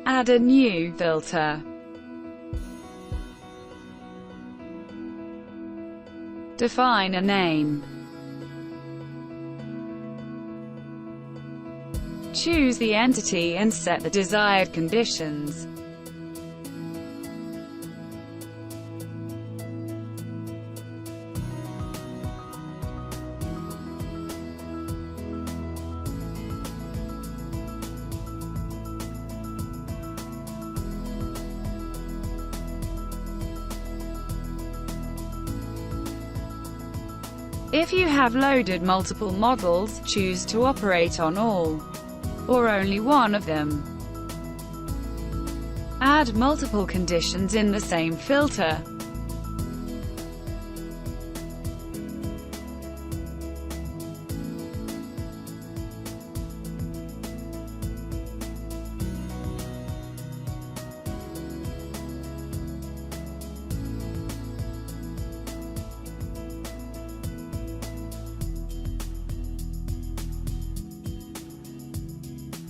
Add a new filter. Define a name. Choose the entity and set the desired conditions. If you have loaded multiple models, choose to operate on all, or only one of them. Add multiple conditions in the same filter.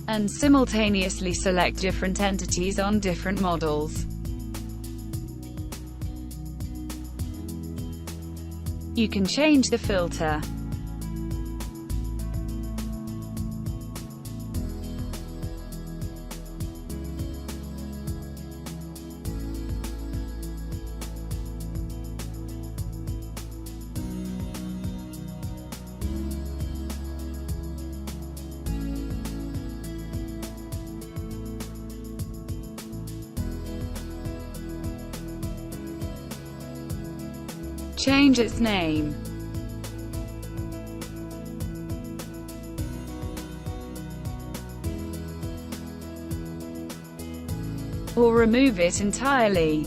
And simultaneously select different entities on different models. You can change the filter. Change its name. Or remove it entirely.